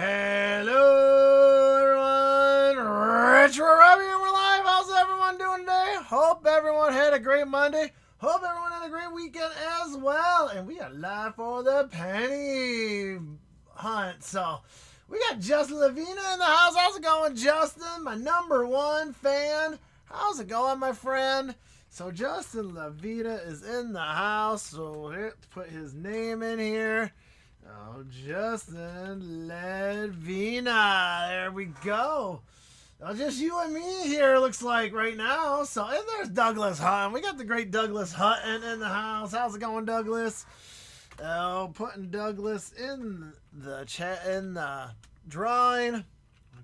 Hello, everyone. Retro Robbie, and we're live. How's everyone doing today? Hope everyone had a great Monday. Hope everyone had a great weekend as well. And we are live for the penny hunt. So we got Justin Lavina in the house. How's it going, Justin? My #1 fan. How's it going, my friend? So Justin Lavina is in the house. So let's put his name in here. Oh, Justin Lavina. There we go. Oh, just you and me here, looks like, right now. So, and there's Douglas Hutton. We got the great Douglas Hutton in the house. How's it going, Douglas? Oh, putting Douglas in the chat, in the drawing.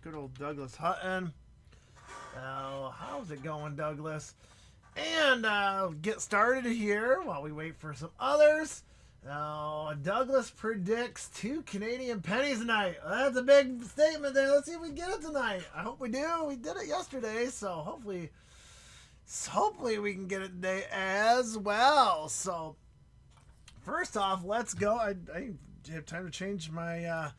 Good old Douglas Hutton. Oh, how's it going, Douglas? And get started here while we wait for some others. Douglas predicts 2 Canadian pennies tonight. That's a big statement there. Let's see if we get it tonight. I hope we do. We did it yesterday, so hopefully we can get it today as well. So first off, let's go. I have time to change my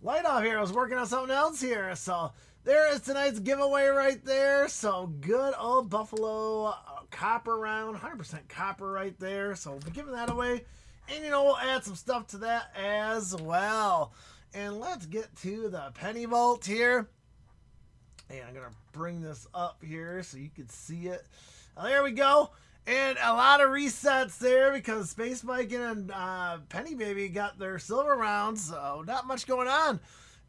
light off here. I was working on something else here. So there is tonight's giveaway right there. So good old Buffalo copper round, 100% copper right there. So we'll be giving that away. And, we'll add some stuff to that as well. And let's get to the penny vault here. And I'm going to bring this up here so you can see it. There we go. And a lot of resets there because Space Viking and Penny Baby got their silver rounds. So not much going on.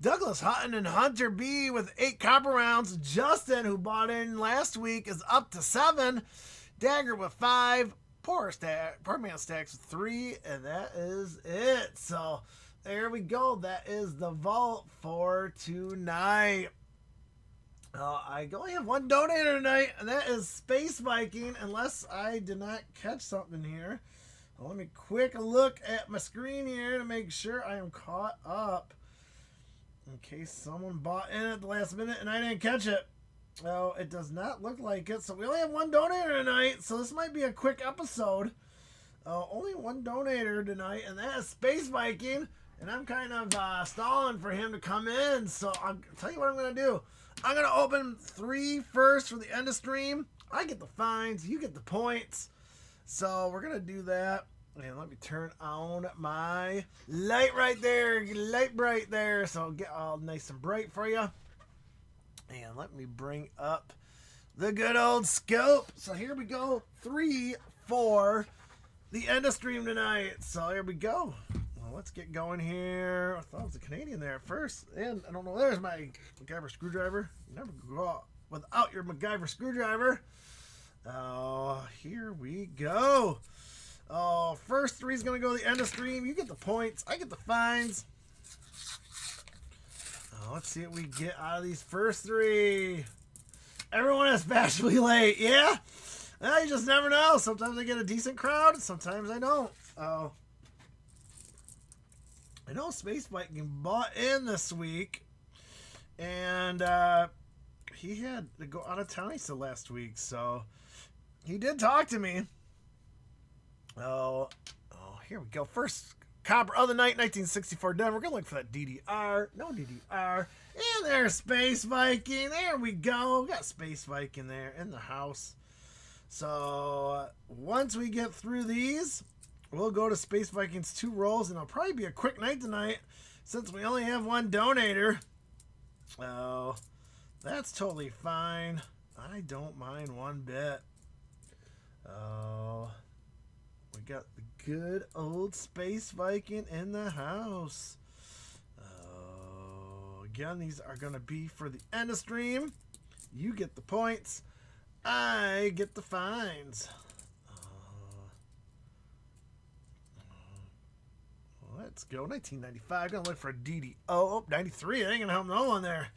Douglas Hutton and Hunter B with 8 copper rounds. Justin, who bought in last week, is up to 7. Dagger with 5. Poor man stacks with 3, and that is it. So there we go. That is the vault for tonight. I only have one donator tonight, and that is Space Viking, unless I did not catch something here. Let me quick look at my screen here to make sure I am caught up in case someone bought in at the last minute and I didn't catch it. Well, it does not look like it. So we only have one donator tonight. So this might be a quick episode. Only one donator tonight, and that is Space Viking. And I'm kind of stalling for him to come in. So I'll tell you what I'm going to do. I'm going to open 3 first for the end of stream. I get the fines. You get the points. So we're going to do that. And let me turn on my light right there. Get light bright there. So get all nice and bright for you. And let me bring up the good old scope. So here we go. 3 for the end of stream tonight. So here we go. Well, let's get going here. I thought it was a Canadian there at first. And I don't know. There's my MacGyver screwdriver. You never go out without your MacGyver screwdriver. Here we go. First 3 is going to go to the end of stream. You get the points. I get the fines. Let's see what we get out of these first 3. Everyone is fashionably late. Yeah? Well, you just never know. Sometimes I get a decent crowd. Sometimes I don't. I know Space Viking bought in this week. And he had to go out of town, he said, last week. So he did talk to me. Here we go. First copper of the night, 1964 Denver. We're going to look for that DDR. No DDR. And there's Space Viking. There we go. We got Space Viking there in the house. So once we get through these, we'll go to Space Viking's 2 rolls. And it'll probably be a quick night tonight since we only have one donator. That's totally fine. I don't mind one bit. We got the good old Space Viking in the house. Again, these are going to be for the end of stream. You get the points. I get the fines. Let's go. 1995. Going to look for a DD. Oh, 93. I ain't going to help no one there.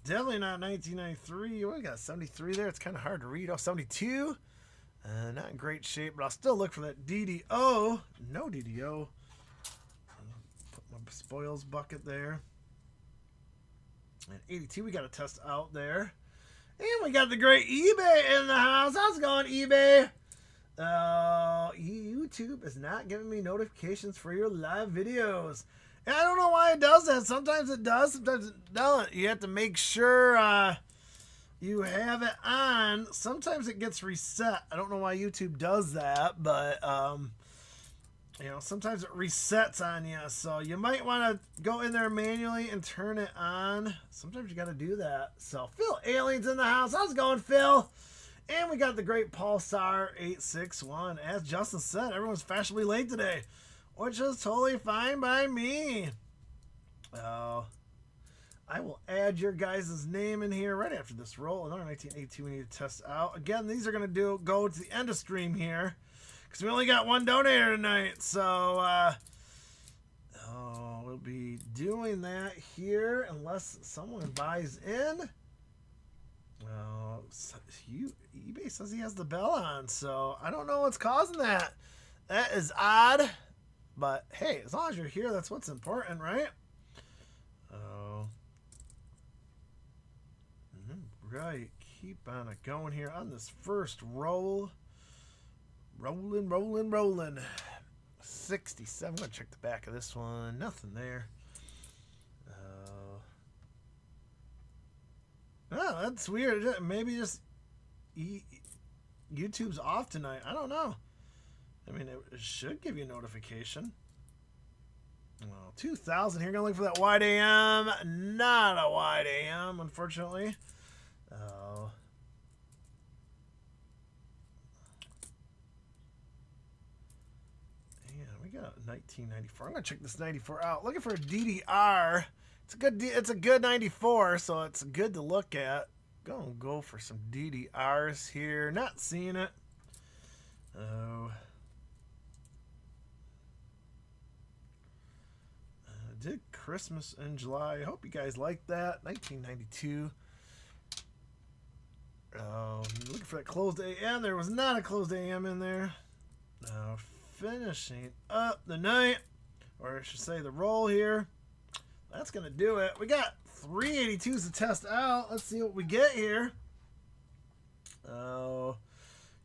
Definitely not 1993. We got 73 there. It's kind of hard to read. 72. Not in great shape, but I'll still look for that DDO. No DDO. Put my spoils bucket there. And 82, we got to test out there. And we got the great eBay in the house. How's it going, eBay? YouTube is not giving me notifications for your live videos. And I don't know why it does that. Sometimes it does, sometimes it doesn't. You have to make sure you have it on. Sometimes it gets reset. I don't know why YouTube does that, but you know, sometimes it resets on you. So you might want to go in there manually and turn it on. Sometimes you got to do that. So Phil Alien's in the house. How's it going, Phil? And we got the great Pulsar 861. As Justin said, everyone's fashionably late today, which is totally fine by me. Oh, I will add your guys' name in here right after this roll. Another 1982 we need to test out. Again, these are going to go to the end of stream here because we only got one donator tonight. So we'll be doing that here unless someone buys in. eBay says he has the bell on, so I don't know what's causing that. That is odd, but hey, as long as you're here, that's what's important, right? Oh, right. Keep on it going here on this first roll. Rolling. 67. I'm gonna check the back of this one. Nothing there. Oh, that's weird. Maybe just YouTube's off tonight. I don't know. I mean, it should give you a notification. Well, 2,000 here. Gonna look for that wide AM. Not a wide AM, unfortunately. Oh. Yeah, we got 1994. I'm gonna check this 94 out. Looking for a DDR. It's a good 94, so it's good to look at. Go for some DDRs here. Not seeing it. Oh. Did Christmas in July. I hope you guys like that. 1992. Looking for that closed AM. There was not a closed AM in there. Finishing up the night, or I should say the roll here. That's going to do it. We got 382s to test out. Let's see what we get here.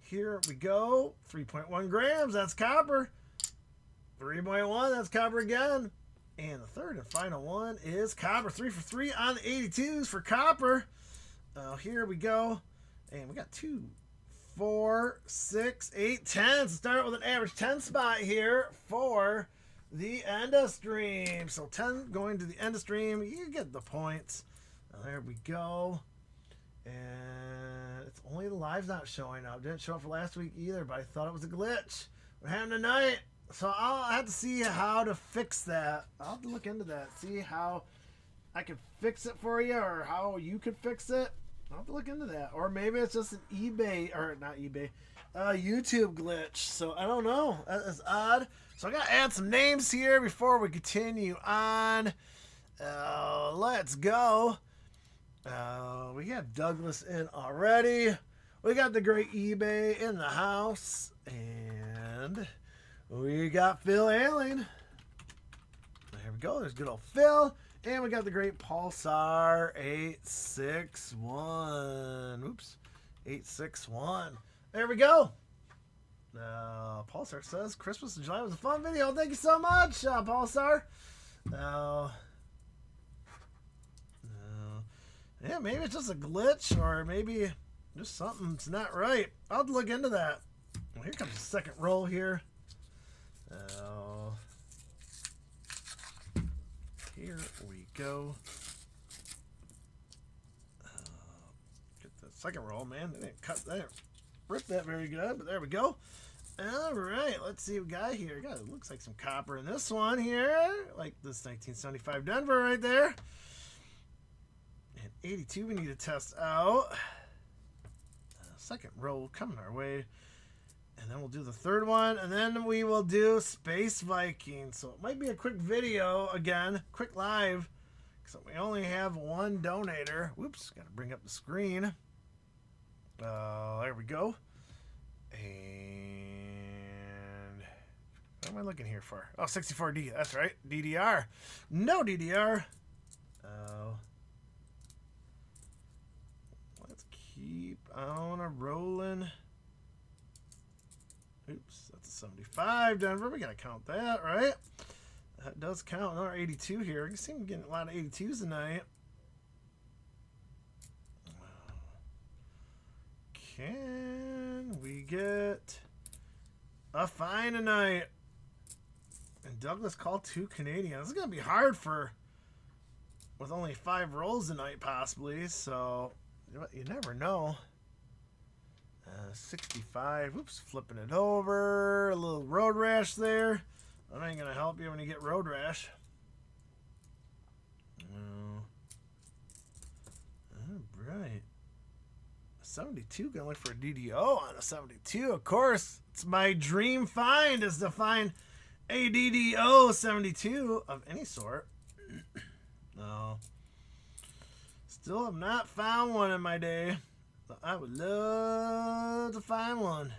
Here we go. 3.1 grams. That's copper. 3.1. That's copper again. And the third and final one is copper. 3 for 3 on the 82s for copper. Here we go. And we got 2, 4, 6, 8, 10. So start with an average 10 spot here for the end of stream. So 10 going to the end of stream. You get the points. There we go. And it's only the live's not showing up. Didn't show up for last week either, but I thought it was a glitch. We're having tonight. So I'll have to see how to fix that. I'll have to look into that. See how I can fix it for you, or how you could fix it. I'll have to look into that. Or maybe it's just an eBay, or not eBay, YouTube glitch. So I don't know. That is odd. So I got to add some names here before we continue on. Let's go. We got Douglas in already. We got the great eBay in the house. And we got Phil Allen. There we go. There's good old Phil. And we got the great Pulsar 861. Oops. 861. There we go. Pulsar says Christmas in July was a fun video. Thank you so much, Pulsar. Yeah, maybe it's just a glitch, or maybe just something's not right. I'll have to look into that. Well, here comes the second roll here. Here we go. Get the second roll, man. They didn't cut that, rip that very good, but there we go. All right, let's see what we got here. It looks like some copper in this one here, like this 1975 Denver right there. And 82 we need to test out. Second roll coming our way. And then we'll do the third one, and then we will do Space Viking. So it might be a quick video again, quick live, because we only have one donator. Whoops, got to bring up the screen. There we go. And what am I looking here for? Oh, 64D. That's right, DDR. No DDR. Let's keep on rolling. Oops, that's a 75 Denver. We got to count that, right? That does count. Another 82 here. I see I'm getting a lot of 82s tonight. Can we get a fine tonight? And Douglas called 2 Canadian. This is going to be hard with only 5 rolls tonight, possibly. So, you never know. 65. Oops, flipping it over. A little road rash there. That ain't going to help you when you get road rash. All right. 72, gonna look for a DDO on a 72. Of course, it's my dream find is to find a DDO 72 of any sort. No. Still have not found one in my day. But I would love to find one.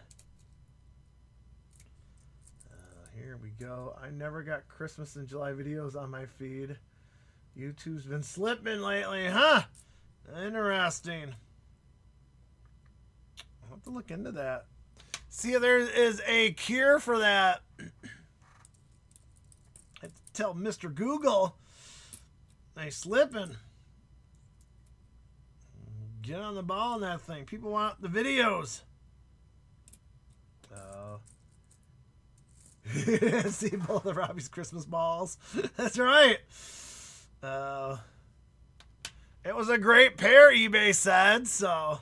Here we go. I never got Christmas in July videos on my feed. YouTube's been slipping lately, huh? Interesting. I'll have to look into that. See if there is a cure for that. I have to tell Mr. Google they slipping. Get on the ball on that thing. People want the videos. See both of Robbie's Christmas balls. That's right. It was a great pair, eBay said, so.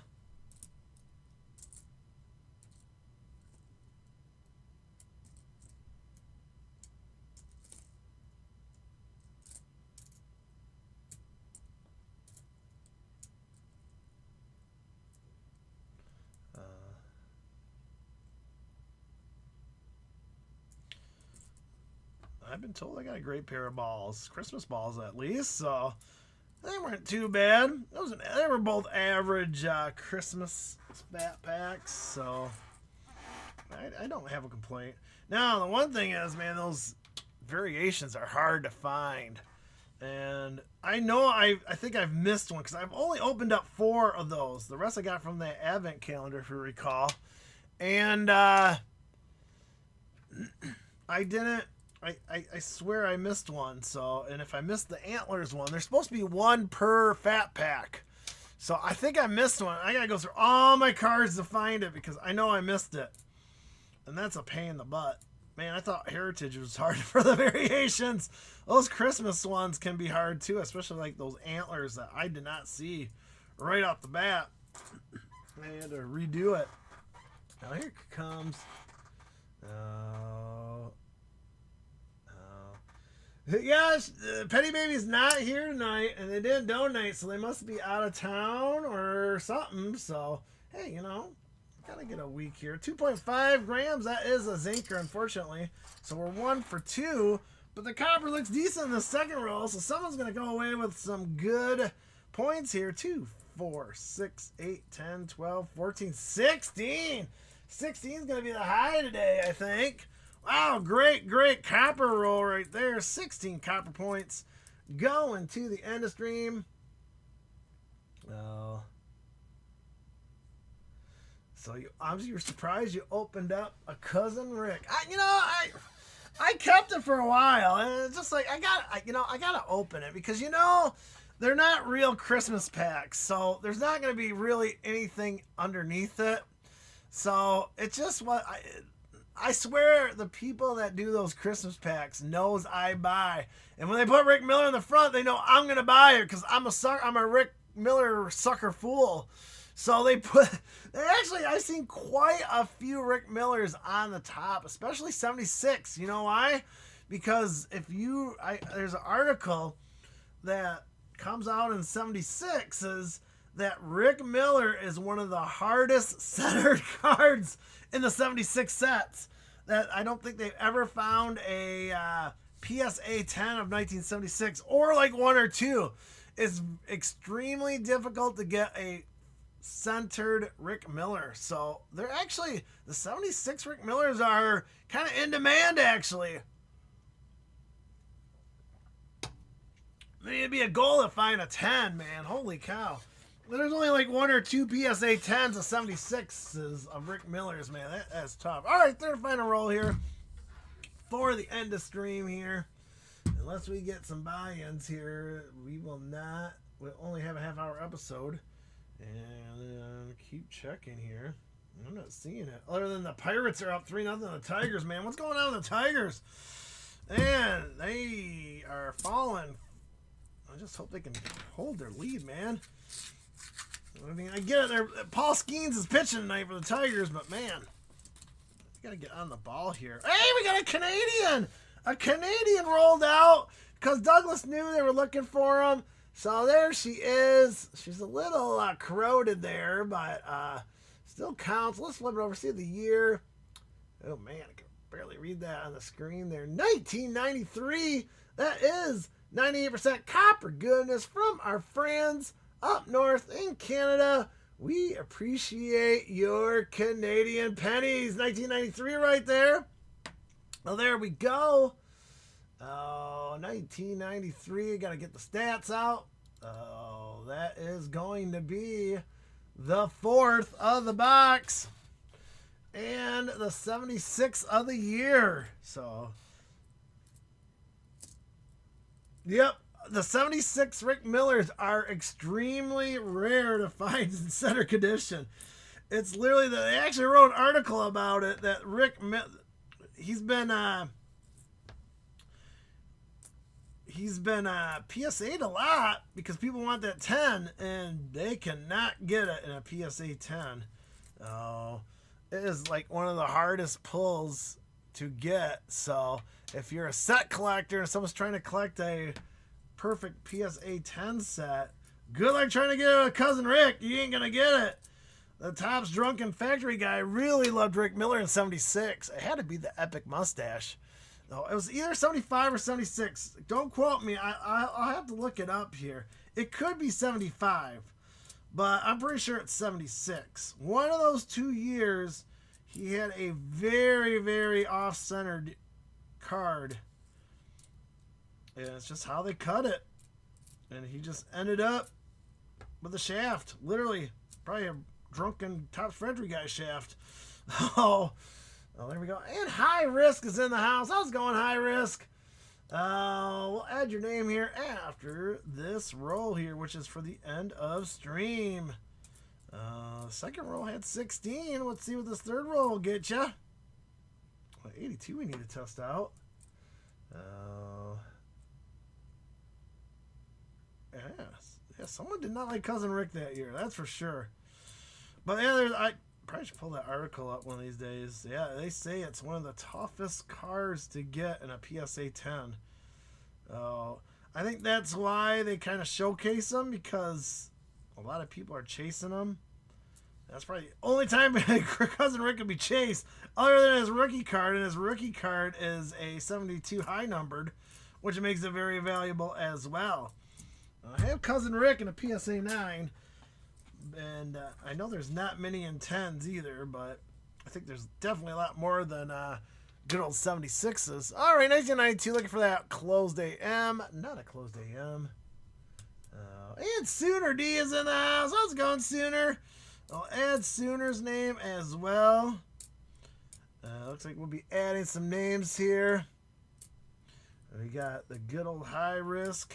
I've been told I got a great pair of balls. Christmas balls, at least, so they weren't too bad. They were both average Christmas fat packs, so I don't have a complaint. Now, the one thing is, man, those variations are hard to find. And I know I think I've missed one because I've only opened up 4 of those. The rest I got from the advent calendar, if you recall. And I didn't. I swear I missed one. So, and if I missed the antlers one, there's supposed to be 1 per fat pack. So I think I missed one. I gotta go through all my cards to find it because I know I missed it. And that's a pain in the butt. Man, I thought Heritage was hard for the variations. Those Christmas ones can be hard too, especially like those antlers that I did not see right off the bat. I had to redo it. Now here it comes. Yes, Petty Baby's not here tonight, and they didn't donate, so they must be out of town or something. So, hey, you know, gotta get a week here. 2.5 grams, that is a zinker, unfortunately. So we're 1 for 2, but the copper looks decent in the second roll, so someone's gonna go away with some good points here. 2, 4, 6, 8, 10, 12, 14, 16. 16 is gonna be the high today, I think. Wow, great copper roll right there. 16 copper points going to the end of stream. Oh. So you're surprised you opened up a Cousin Rick. I kept it for a while, and it's just like I gotta open it because they're not real Christmas packs, so there's not gonna be really anything underneath it. So it's just what I swear the people that do those Christmas packs knows I buy. And when they put Rick Miller in the front, they know I'm going to buy it because I'm a Rick Miller sucker fool. So I've seen quite a few Rick Millers on the top, especially 76. You know why? Because there's an article that comes out in 76 says that Rick Miller is one of the hardest centered cards in the 76 sets. That I don't think they've ever found a PSA 10 of 1976 or like 1 or 2. It's extremely difficult to get a centered Rick Miller. So they're actually, the 76 Rick Millers are kind of in demand actually. Maybe it'd be a goal to find a 10, man. Holy cow. There's only like 1 or 2 PSA 10s of 76s of Rick Millers, man. That's tough. All right, third final roll here for the end of stream here. unless we get some buy-ins here, we will not. We'll only have a half-hour episode. And keep checking here. I'm not seeing it. Other than the Pirates are up 3-0. The Tigers, man. What's going on with the Tigers? And they are falling. I just hope they can hold their lead, man. I mean, I get it. Paul Skeens is pitching tonight for the Tigers, but man, you got to get on the ball here. Hey, we got a Canadian! A Canadian rolled out because Douglas knew they were looking for him. So there she is. She's a little corroded there, but still counts. Let's flip it over, see the year. Oh, man, I can barely read that on the screen there. 1993. That is 98% copper goodness from our friends up north in Canada. We appreciate your Canadian pennies. 1993 right there. Well, there we go. Oh, 1993. Got to get the stats out. Oh, that is going to be the 4th of the box. And the 76th of the year. So, yep. The 76 Rick Millers are extremely rare to find in center condition. It's literally, they actually wrote an article about it that Rick, he's been PSA'd a lot because people want that 10 and they cannot get it in a PSA 10. Oh, it is like one of the hardest pulls to get. So if you're a set collector and someone's trying to collect a perfect PSA 10 set, good luck trying to get it with Cousin Rick. You ain't gonna get it. The Topps Drunken Factory guy really loved Rick Miller in 76. It had to be the epic mustache. No, it was either 75 or 76. Don't quote me. I'll have to look it up here. It could be 75, but I'm pretty sure it's 76. One of those 2 years, he had a very, very off-centered card. And it's just how they cut it. And he just ended up with a shaft. Literally, probably a drunken Topps Factory guy shaft. Oh, there we go. And High Risk is in the house. How's it going, High Risk? We'll add your name here after this roll here, which is for the end of stream. Second roll had 16. Let's see what this third roll will get you. 82 we need to test out. Yes. Yeah, someone did not like Cousin Rick that year. That's for sure. But yeah, I probably should pull that article up one of these days. Yeah, they say it's one of the toughest cards to get in a PSA 10. I think that's why they kind of showcase them, because a lot of people are chasing them. That's probably the only time Cousin Rick can be chased, other than his rookie card, and his rookie card is a 72 high numbered, which makes it very valuable as well. I have Cousin Rick in a PSA 9, and I know there's not many in 10s either, but I think there's definitely a lot more than good old 76s. All right, 1992, looking for that closed AM. Not a closed AM. And Sooner D is in the house. How's it going, Sooner? I'll add Sooner's name as well. Looks like we'll be adding some names here. We got the good old High Risk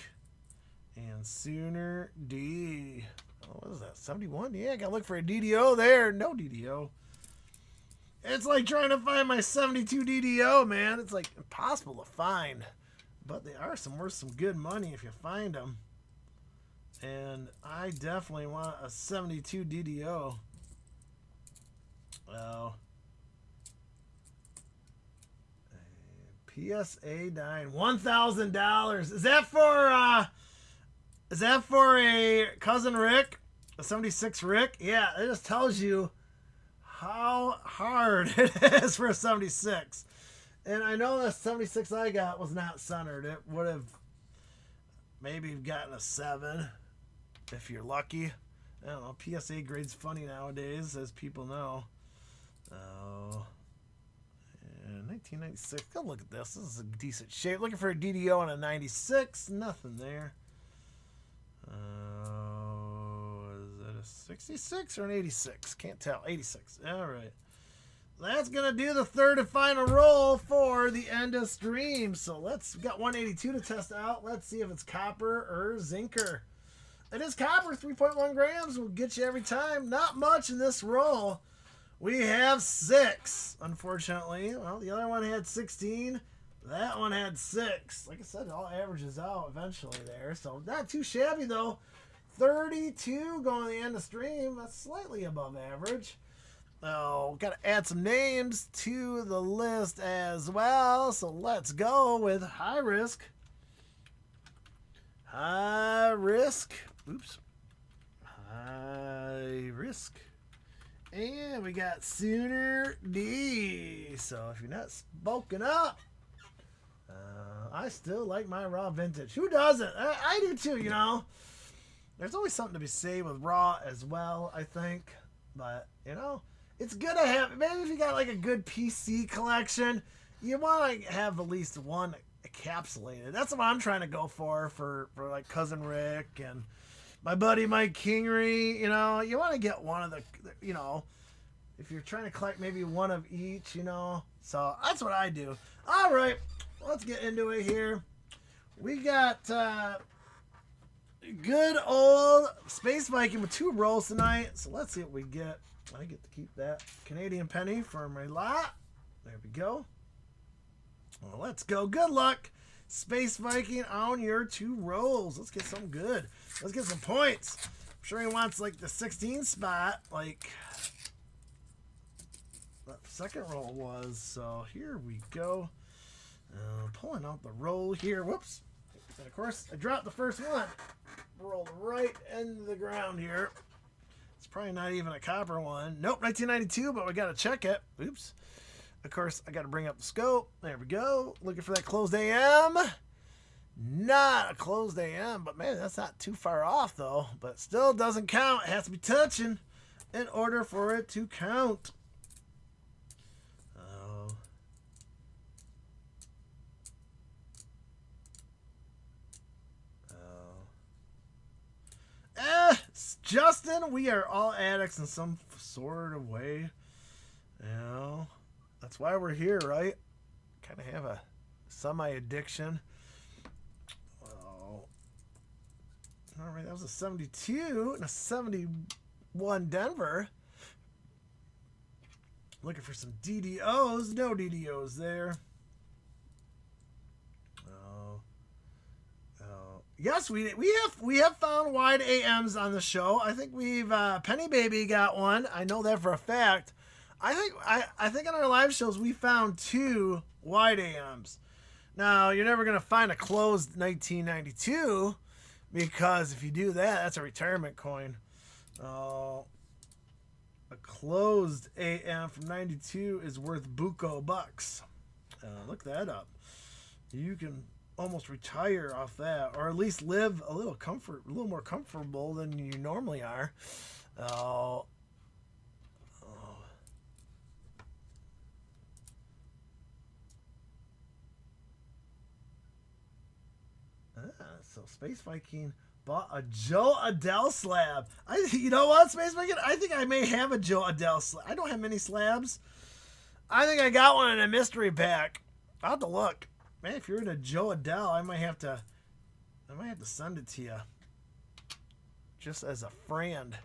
and Sooner D. Oh, what is that? 71? Yeah, I gotta look for a DDO there. No DDO. It's like trying to find my 72 DDO, man. It's like impossible to find. But they are worth some good money if you find them. And I definitely want a 72 DDO. Well, PSA 9, $1,000. Is that for a Cousin Rick? A 76 Rick? Yeah, it just tells you how hard it is for a 76. And I know the 76 I got was not centered. It would have maybe gotten a 7 if you're lucky. I don't know. PSA grade's funny nowadays, as people know. Oh, yeah, 1996. Go look at this. This is a decent shape. Looking for a DDO on a 96. Nothing there. Is that a 66 or an 86? Can't tell. 86. All right. that's going to do the third and final roll for the end of stream. So we got 182 to test out. Let's see if it's copper or zinker. It is copper, 3.1 grams. Will get you every time. Not much in this roll. We have 6, unfortunately. Well, the other one had 16. That one had 6. Like I said, it all averages out eventually there. So not too shabby, though. 32 going to the end of stream. That's slightly above average. Oh, got to add some names to the list as well. So let's go with high risk. High risk. Oops. High risk. And we got Sooner D. So if you're not bulking up, I still like my raw vintage. Who doesn't? I do too, you know. There's always something to be said with raw as well, I think. But, you know, it's good to have, maybe if you got like a good PC collection, you want to have at least one encapsulated. That's what I'm trying to go for like Cousin Rick and my buddy Mike Kingery. You know, you want to get one of the, you know, if you're trying to collect maybe one of each, you know. So that's what I do. All right, let's get into it here. We got good old Space Viking with 2 rolls tonight. So let's see what we get. I get to keep that Canadian penny for my lot. There we go. Well, let's go. Good luck, Space Viking, on your 2 rolls. Let's get some good. Let's get some points. I'm sure he wants like the 16 spot, like that second roll was. So here we go. Pulling out the roll here. Whoops. And of course, I dropped the first one. Rolled right into the ground here. It's probably not even a copper one. Nope, 1992, but we got to check it. Oops. Of course, I got to bring up the scope. There we go. Looking for that closed AM. Not a closed AM, but man, that's not too far off though. But still doesn't count. It has to be touching in order for it to count. Justin, we are all addicts in some sort of way. You know, that's why we're here, right? Kind of have a semi-addiction. Oh. All right, that was a 72 and a 71 Denver. Looking for some DDOs. No DDOs there. Yes, we have found wide AMs on the show. I think we've Penny Baby got one. I know that for a fact. I think on our live shows we found 2 wide AMs. Now you're never gonna find a closed 1992 because if you do that, that's a retirement coin. A closed AM from 92 is worth buco bucks. Look that up. You can almost retire off that, or at least live a little more comfortable than you normally are. So Space Viking bought a Joe Adele slab. You know what, Space Viking? I think I may have a Joe Adele slab. I don't have many slabs. I think I got one in a mystery pack. I'll have to look. Man, if you're in a Joe Adele, I might have to send it to you. Just as a friend.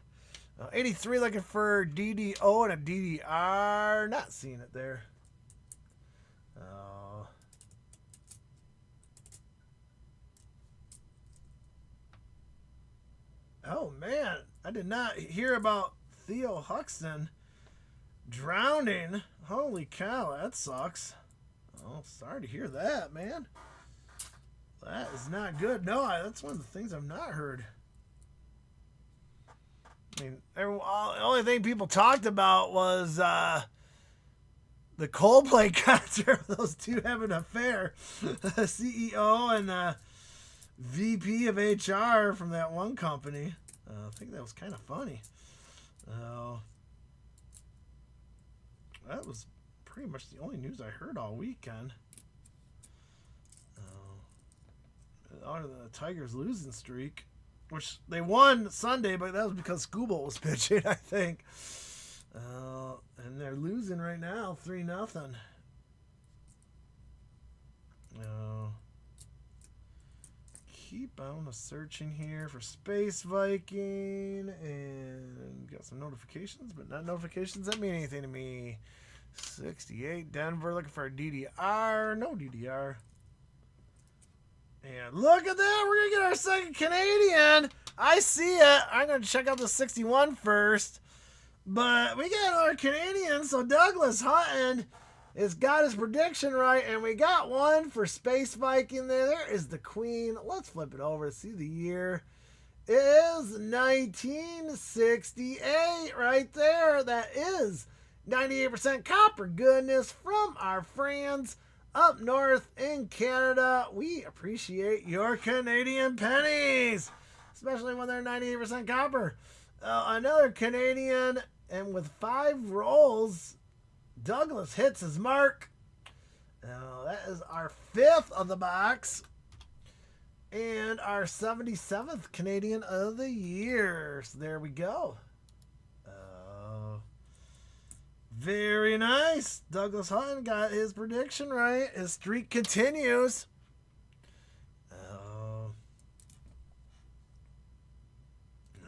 83 looking for DDO and a DDR. Not seeing it there. Oh man, I did not hear about Theo Huxton drowning. Holy cow, that sucks. Oh, sorry to hear that, man. That is not good. No, that's one of the things I've not heard. I mean, the only thing people talked about was the Coldplay concert. Those two having an affair. The CEO and the VP of HR from that one company. I think that was kind of funny. That was pretty much the only news I heard all weekend. Other than the Tigers losing streak, which they won Sunday, but that was because Scooble was pitching, I think. And they're losing right now, 3-0. Keep on searching here for Space Viking, and got some notifications, but not notifications that mean anything to me. 68 Denver, looking for a DDR. No DDR. And look at that, we're gonna get our second Canadian. I see it. I'm gonna check out the 61 first, but we got our Canadian. So Douglas Hutton has got his prediction right, and we got one for Space Viking there. There is the Queen. Let's flip it over to see the year. It is 1968 right there. That is 98% copper goodness from our friends up north in Canada. We appreciate your Canadian pennies, especially when they're 98% copper. Another Canadian, and with 5 rolls, Douglas hits his mark. That is our 5th of the box. And our 77th Canadian of the year. So there we go. Very nice. Douglas Hutton got his prediction right. His streak continues.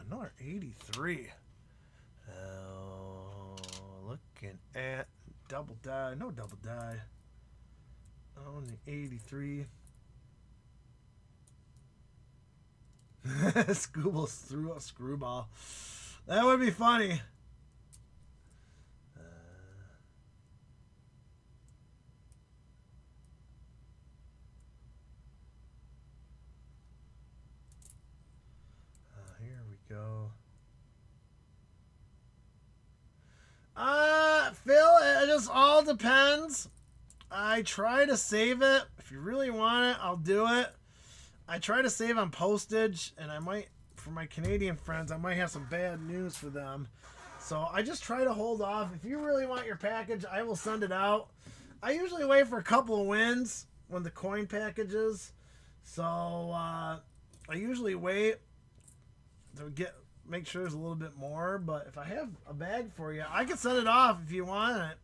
Another 83. Looking at double die. No double die. Only 83. Scoobles threw a screwball. That would be funny. Here we go. Phil, it just all depends. I try to save it. If you really want it, I'll do it. I try to save on postage, and I might, for my Canadian friends, I might have some bad news for them. So I just try to hold off. If you really want your package, I will send it out. I usually wait for a couple of wins when the coin packages. So I usually wait to make sure there's a little bit more. But if I have a bag for you, I can send it off if you want it.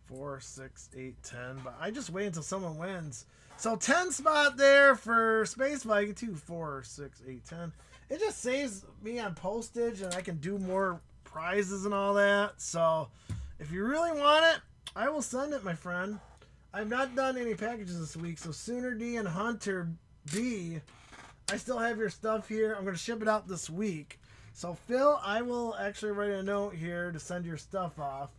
4, 6, 8, 10. But I just wait until someone wins. So 10 spot there for Space Viking. 2, 4, 6, 8, 10. It just saves me on postage, and I can do more prizes and all that. So if you really want it, I will send it, my friend. I've not done any packages this week, so Sooner D and Hunter B, I still have your stuff here. I'm going to ship it out this week. So Phil, I will actually write a note here to send your stuff off.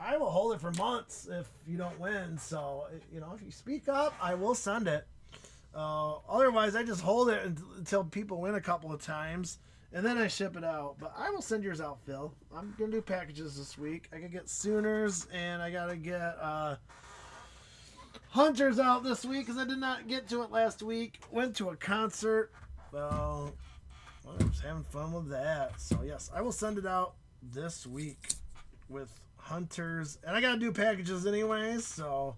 I will hold it for months if you don't win. So, you know, if you speak up, I will send it. Otherwise, I just hold it until people win a couple of times, and then I ship it out. But I will send yours out, Phil. I'm going to do packages this week. I can get Sooners, and I got to get Hunters out this week because I did not get to it last week. Went to a concert. Well, I was having fun with that. So, yes, I will send it out this week with Hunters. And I got to do packages anyways, so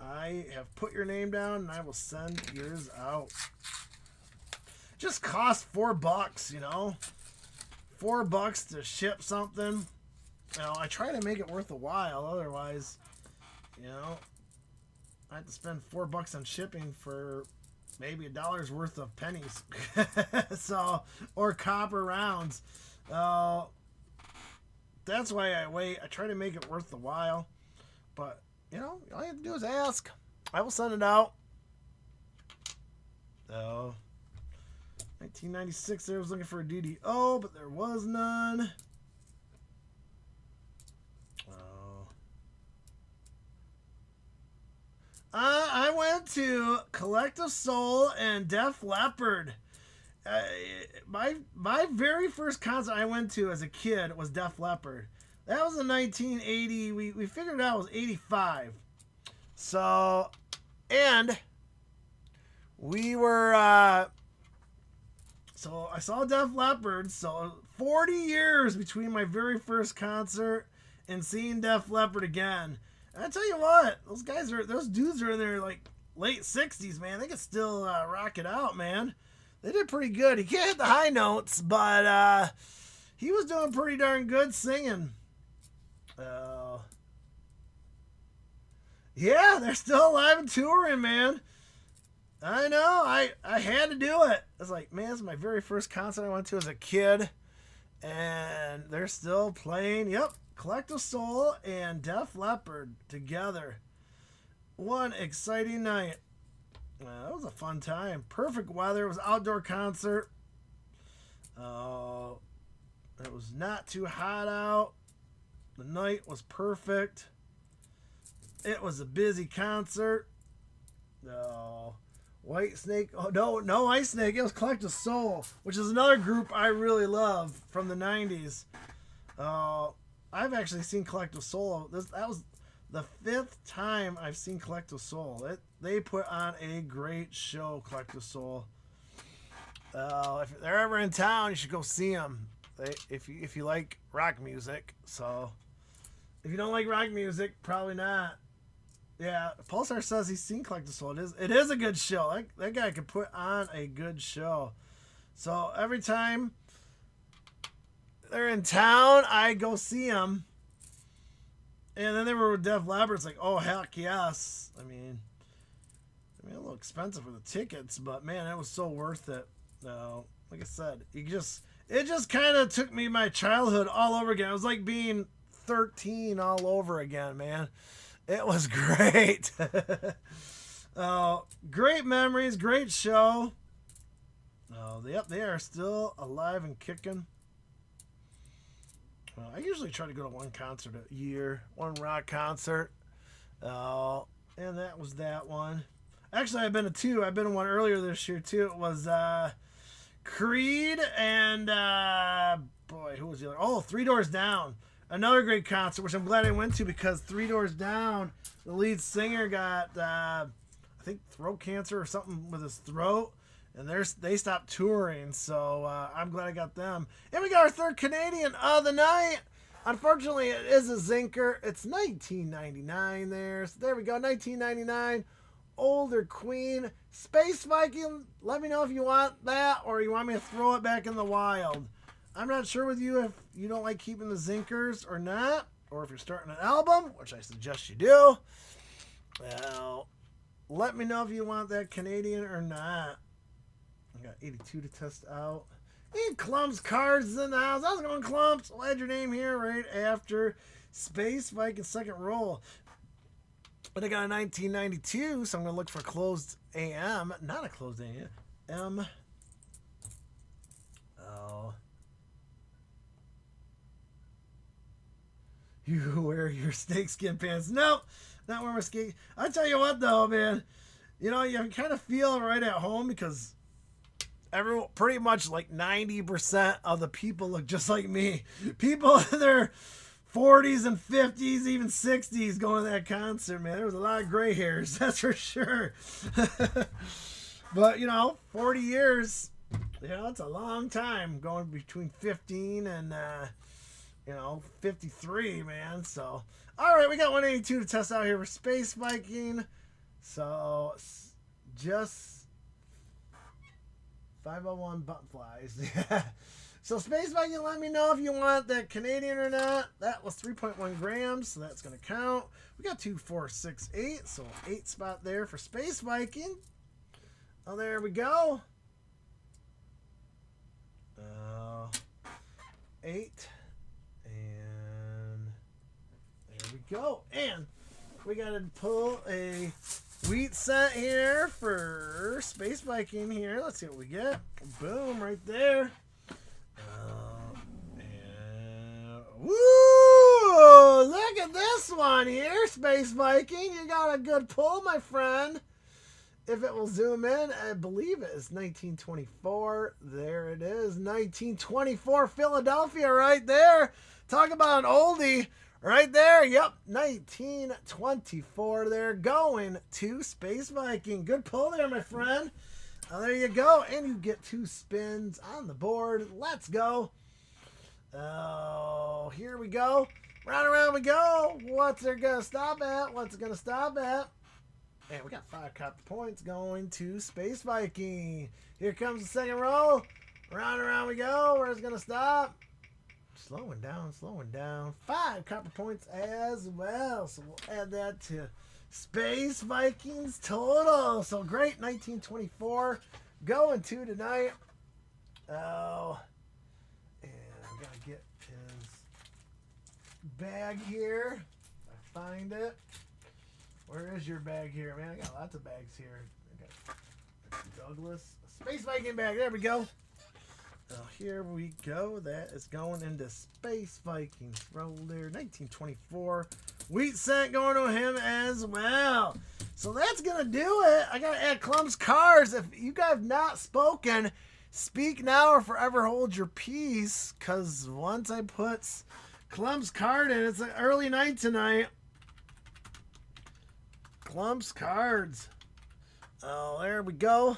I have put your name down, and I will send yours out. Just cost $4, you know. $4 to ship something. Now, I try to make it worth a while. Otherwise, you know, I have to spend $4 on shipping for maybe $1 worth of pennies. So, or copper rounds. That's why I wait. I try to make it worth the while. But, you know, all you have to do is ask. I will send it out. 1996, there was looking for a DDO, but there was none. I went to Collective Soul and Def Leppard. My very first concert I went to as a kid was Def Leppard. That was in 1980. We figured out it was 85. So, and we were, so I saw Def Leppard. So 40 years between my very first concert and seeing Def Leppard again. And I tell you what, those dudes are in their like late 60s, man. They can still rock it out, man. They did pretty good. He can't hit the high notes, but he was doing pretty darn good singing. Yeah, they're still alive and touring, man. I know. I had to do it. I was like, man, this is my very first concert I went to as a kid. And they're still playing. Yep. Collective Soul and Def Leppard together. One exciting night. That was a fun time. Perfect weather. It was an outdoor concert. It was not too hot out. The night was perfect. It was a busy concert. White Snake. Oh, no White Snake. It was Collective Soul, which is another group I really love from the 90s. I've actually seen Collective Soul. That was the 5th time I've seen Collective Soul. They put on a great show, Collective Soul. If they're ever in town, you should go see them. If you like rock music. So, if you don't like rock music, probably not. Yeah, Pulsar says he's seen Collective Soul. It is a good show. That guy could put on a good show. So every time they're in town, I go see them. And then they were with Def Leppard. It's like, oh, heck yes. I mean, a little expensive for the tickets, but man, it was so worth it. Like I said, it just kind of took me my childhood all over again. It was like being 13 all over again, man. It was great. Great memories, great show. Yep, they are still alive and kicking. I usually try to go to one concert a year, one rock concert. And that was that one. Actually, I've been to 2. I've been to one earlier this year, too. It was Creed and, who was the other? Oh, Three Doors Down. Another great concert, which I'm glad I went to because 3 Doors Down, the lead singer got, I think, throat cancer or something with his throat. And they stopped touring, so I'm glad I got them. And we got our 3rd Canadian of the night. Unfortunately, it is a zinker. It's 1999 there. So there we go, 1999. Older Queen. Space Viking, let me know if you want that or you want me to throw it back in the wild. I'm not sure with you if you don't like keeping the zinkers or not, or if you're starting an album, which I suggest you do. Well, let me know if you want that Canadian or not. I got 82 to test out. And Clump's cards in the house. How's it going, Clumps? I'll add your name here right after Space Viking second roll. But I got a 1992, so I'm going to look for closed AM. Not a closed AM. Oh. You wear your snakeskin pants. Nope. Not wearing my snake. I tell you what, though, man. You know, you kind of feel right at home because everyone, pretty much like 90% of the people look just like me. People in their 40s and 50s, even 60s going to that concert, man. There was a lot of gray hairs, that's for sure. But, 40 years, it's a long time going between 15 and, 53, man. So, all right, we got 182 to test out here for Space Viking. So, just 501 button flies. So Space Viking, let me know if you want that Canadian or not. That was 3.1 grams, so that's going to count. We got 2, 4, 6, 8, so 8 spot there for Space Viking. Oh, there we go. 8. And there we go. And we got to pull a wheat set here for Space Viking here. Let's see what we get. Boom, right there. And woo! Look at this one here, Space Viking. You got a good pull, my friend. If it will zoom in, I believe it is 1924. There it is, 1924 Philadelphia right there. Talk about an oldie. Right there, yep, 1924 there, going to Space Viking. Good pull there, my friend. There you go, and you get 2 spins on the board. Let's go. Oh, here we go. Round around we go. What's it going to stop at? What's it going to stop at? And we got 5 copper points going to Space Viking. Here comes the second roll. Round and round we go. Where's it going to stop? Slowing down, slowing down. 5 copper points as well. So we'll add that to Space Vikings total. So great, 1924 going to tonight. Oh, and I gotta get his bag here. If I find it. Where is your bag here, man? I got lots of bags here. I got Douglas Space Viking bag. There we go. Here we go. That is going into Space Vikings. Roll there. 1924. Wheat cent going to him as well. So that's going to do it. I got to add Clump's cards. If you guys have not spoken, speak now or forever hold your peace. Because once I put Clump's card in, it's an early night tonight. Clump's cards. Oh, there we go.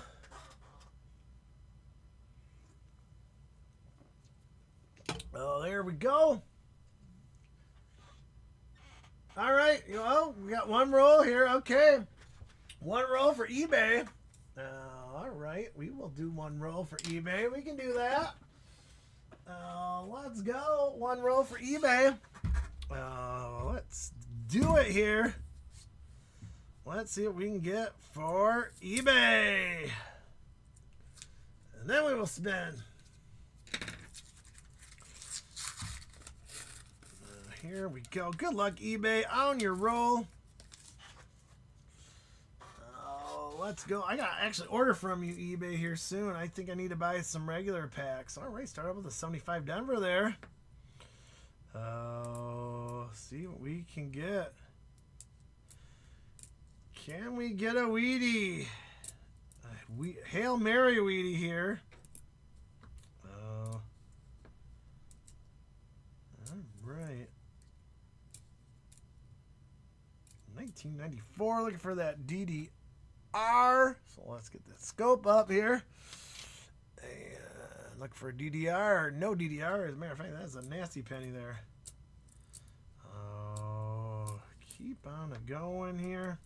Oh, there we go. All right. Well, we got one roll here. Okay. One roll for eBay. All right. We will do one roll for eBay. We can do that. Let's go. One roll for eBay. Let's do it here. Let's see what we can get for eBay. And then we will spin. Here we go. Good luck, eBay, on your roll. Let's go. I got to actually order from you, eBay, here soon. I think I need to buy some regular packs. All right, start up with a 75 Denver there. See what we can get. Can we get a wheatie? Hail Mary wheatie here. All right. 1994, looking for that DDR. So let's get the scope up here. And look for a DDR or no DDR. As a matter of fact, that's a nasty penny there. Keep on going here.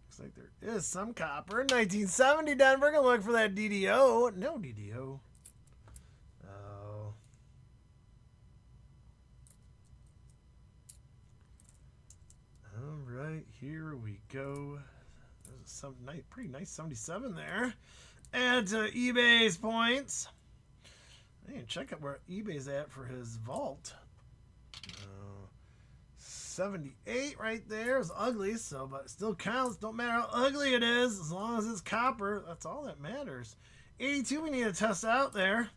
Looks like there is some copper. 1970 Denver, gonna look for that DDO. No DDO. Right, here we go. There's some nice, pretty nice 77 there. Add to eBay's points. I need to check out where eBay's at for his vault. 78 right there. It's ugly, so but it still counts. Don't matter how ugly it is, as long as it's copper. That's all that matters. 82 we need to test out there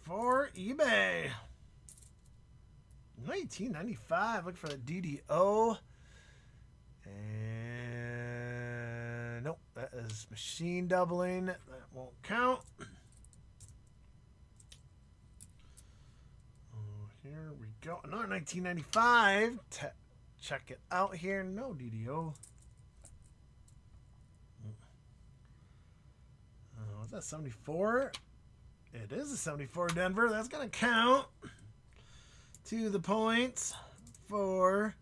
for eBay. 1995. Look for the DDO. And nope, that is machine doubling. That won't count. Here we go. Another 1995. Check it out here. No DDO. Is that 74? It is a 74 Denver. That's going to count to the points for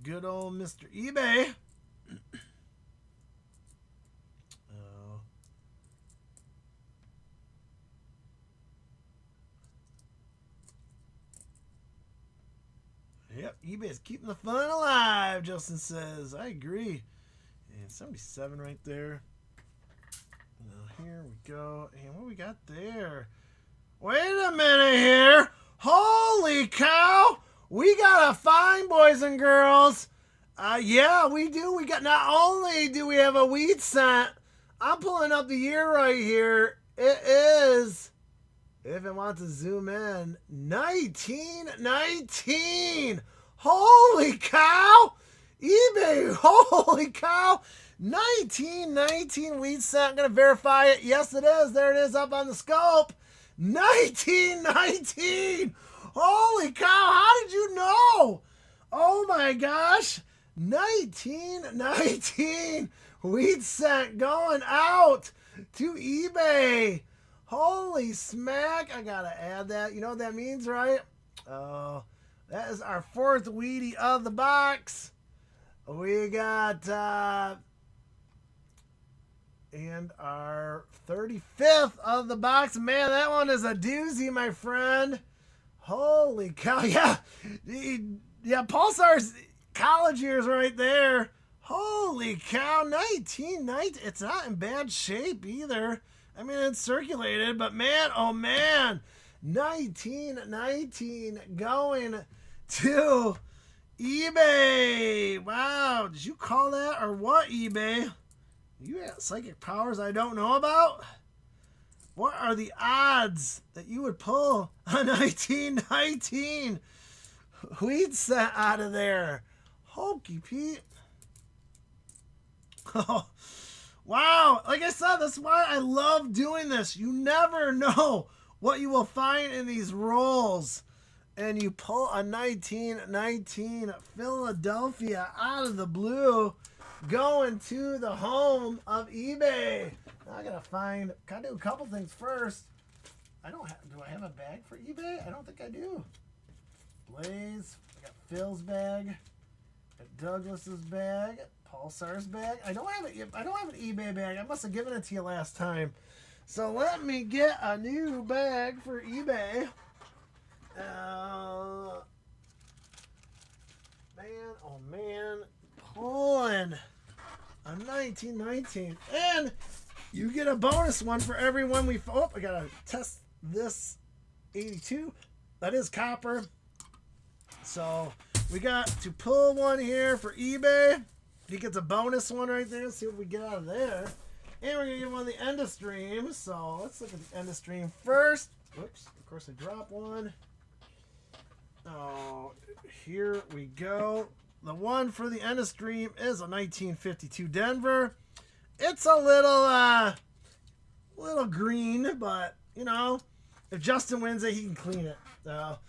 good old Mr. eBay. Yep, eBay is keeping the fun alive, Justin says. I agree. And 77 right there. Now here we go. And what we got there? Wait a minute here. Holy cow! We got a fine, boys and girls. Yeah, we do. We got, not only do we have a wheat cent, I'm pulling up the year right here. It is, if it wants to zoom in, 1919. Holy cow! eBay, holy cow! 1919 wheat cent. I'm going to verify it. Yes, it is. There it is up on the scope. 1919. Holy cow, how did you know? Oh my gosh. 1919 wheat cent going out to eBay. Holy smack. I gotta add that. You know what that means, right? That is our fourth wheatie of the box. We got and our 35th of the box. Man, that one is a doozy, my friend. Holy cow. Yeah. Yeah, Pulsar's college years right there. Holy cow. 1990. It's not in bad shape either. I mean, it's circulated, but man, oh man. 1919 going to eBay. Wow. Did you call that or what, eBay? You got psychic powers I don't know about? What are the odds that you would pull a 1919 wheat set out of there? Hokey Pete. Oh, wow. Like I said, that's why I love doing this. You never know what you will find in these rolls. And you pull a 1919 Philadelphia out of the blue, going to the home of eBay. Now I gotta do a couple things first. Do I have a bag for eBay? I don't think I do. Blaze, I got Phil's bag, got Douglas's bag, Pulsar's bag. I don't have an eBay bag. I must have given it to you last time. So let me get a new bag for eBay. Man, oh man, pulling a 1919, and you get a bonus one for every one we. Oh, I gotta test this 82. That is copper. So we got to pull one here for eBay. He gets a bonus one right there. Let's see what we get out of there. And we're gonna get one of the end of stream. So let's look at the end of stream first. Whoops! Of course, I dropped one. Oh, here we go. The one for the end of stream is a 1952 Denver. It's a little green, but you know, if Justin wins it, he can clean it. So,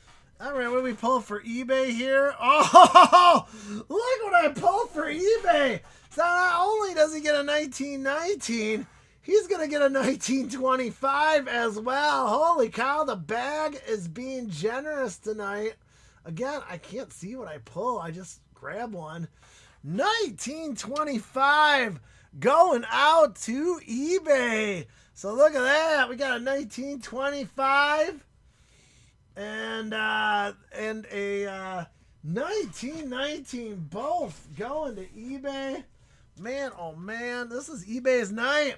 all right, what do we pull for eBay here? Oh, look what I pulled for eBay. So not only does he get a 1919, he's gonna get a 1925 as well. Holy cow, the bag is being generous tonight. Again, I can't see what I pull. I just grab one. 1925 going out to eBay. So look at that. We got a 1925 and a 1919, both going to eBay. Man, oh man, this is eBay's night.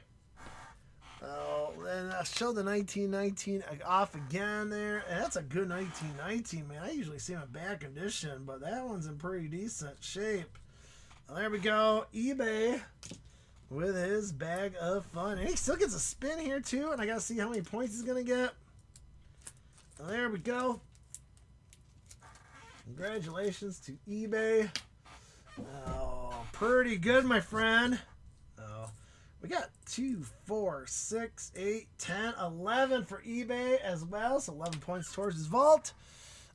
Oh, and I'll show the 1919 off again there. And that's a good 1919, man. I usually see them in bad condition, but that one's in pretty decent shape. Well, there we go. eBay with his bag of fun. And he still gets a spin here, too. And I got to see how many points he's going to get. Well, there we go. Congratulations to eBay. Oh, pretty good, my friend. We got 2, 4, 6, 8, 10, 11 for eBay as well. So 11 points towards his vault.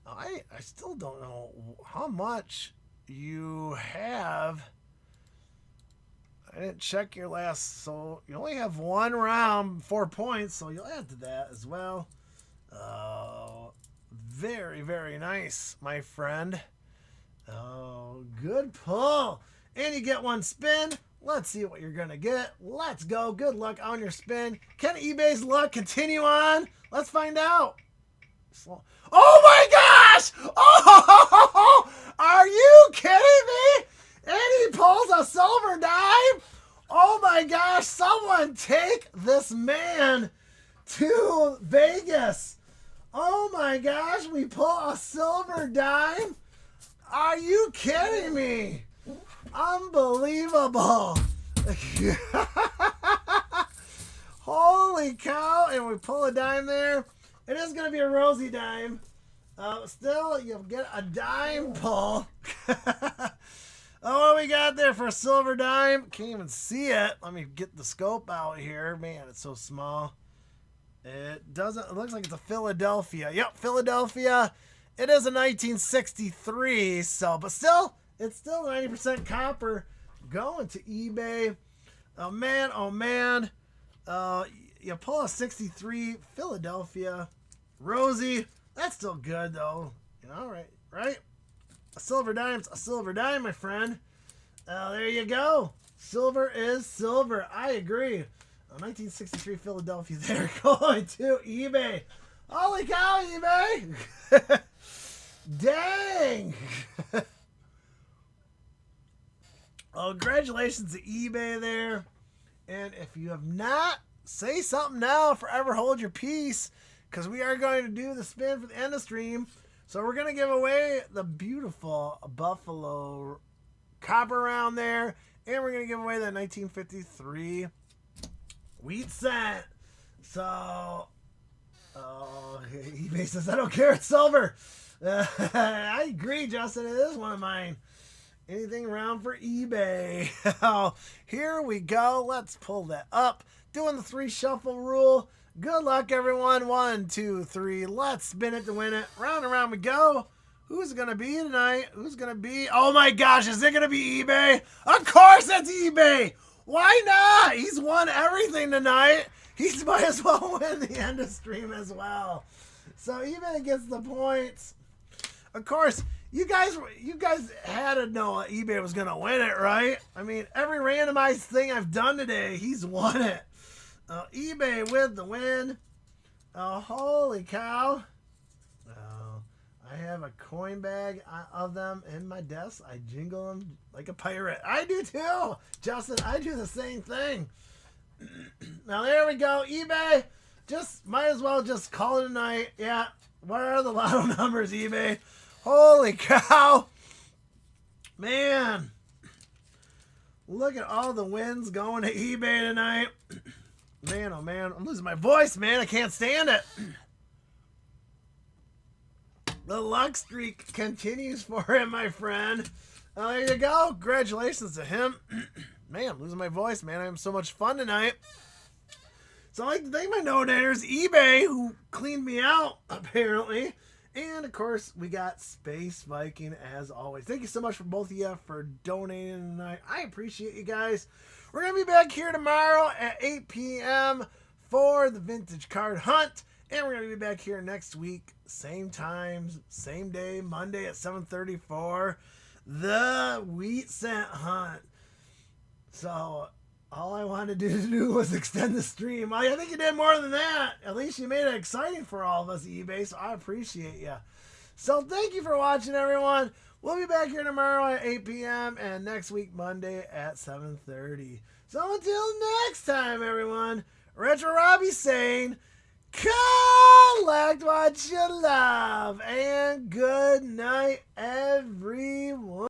I still don't know how much you have. I didn't check your last. So you only have one round, 4 points. So you'll add to that as well. Very, very nice, my friend. Oh, good pull. And you get one spin. Let's see what you're going to get. Let's go. Good luck on your spin. Can eBay's luck continue on? Let's find out. Oh my gosh! Oh, are you kidding me? And he pulls a silver dime? Oh my gosh, someone take this man to Vegas. Oh my gosh, we pull a silver dime? Are you kidding me? Unbelievable. Holy cow. And we pull a dime there. It is going to be a rosy dime. Still, you'll get a dime pull. Oh, what we got there for a silver dime? Can't even see it. Let me get the scope out here. Man, it's so small. It looks like it's a Philadelphia. Yep, Philadelphia. It is a 1963. So, but still, it's still 90% copper going to eBay. Oh, man. Oh, man. You pull a 63 Philadelphia. Rosie. That's still good, though. You know, right? A silver dime's a silver dime, my friend. Oh, there you go. Silver is silver. I agree. 1963 Philadelphia there going to eBay. Holy cow, eBay. Dang. Oh, congratulations to eBay there. And if you have not, say something now. Forever hold your peace. Because we are going to do the spin for the end of stream. So we're going to give away the beautiful Buffalo copper round there. And we're going to give away that 1953 wheat cent. So, eBay says, I don't care, it's silver. I agree, Justin. It is one of mine. Anything around for eBay. Here we go. Let's pull that up. Doing the 3 shuffle rule. Good luck, everyone. 1, 2, 3. Let's spin it to win it. Round and round we go. Who's it going to be tonight? Who's going to be? Oh, my gosh. Is it going to be eBay? Of course it's eBay. Why not? He's won everything tonight. He might as well win the end of stream as well. So eBay gets the points. Of course, you guys had to know eBay was going to win it, right? I mean, every randomized thing I've done today, he's won it. eBay with the win. Oh, holy cow. I have a coin bag of them in my desk. I jingle them like a pirate. I do too. Justin, I do the same thing. Now, there we go. eBay, just might as well just call it a night. Yeah. What are the lotto numbers, eBay? Holy cow. Man. Look at all the wins going to eBay tonight. Man, oh man. I'm losing my voice, man. I can't stand it. The luck streak continues for him, my friend. There you go. Congratulations to him. Man, I'm losing my voice, man. I have so much fun tonight. So I'd like to thank my donators, eBay, who cleaned me out, apparently. And, of course, we got Space Viking, as always. Thank you so much for both of you for donating tonight. I appreciate you guys. We're going to be back here tomorrow at 8 p.m. for the Vintage Card Hunt. And we're going to be back here next week, same times, same day, Monday at 7:30 for the Wheat Cent Hunt. So all I wanted to do was extend the stream. I think you did more than that. At least you made it exciting for all of us, eBay, so I appreciate you. So thank you for watching, everyone. We'll be back here tomorrow at 8 p.m. and next week, Monday at 7:30. So until next time, everyone, Retro Robbie saying, collect what you love, and good night, everyone.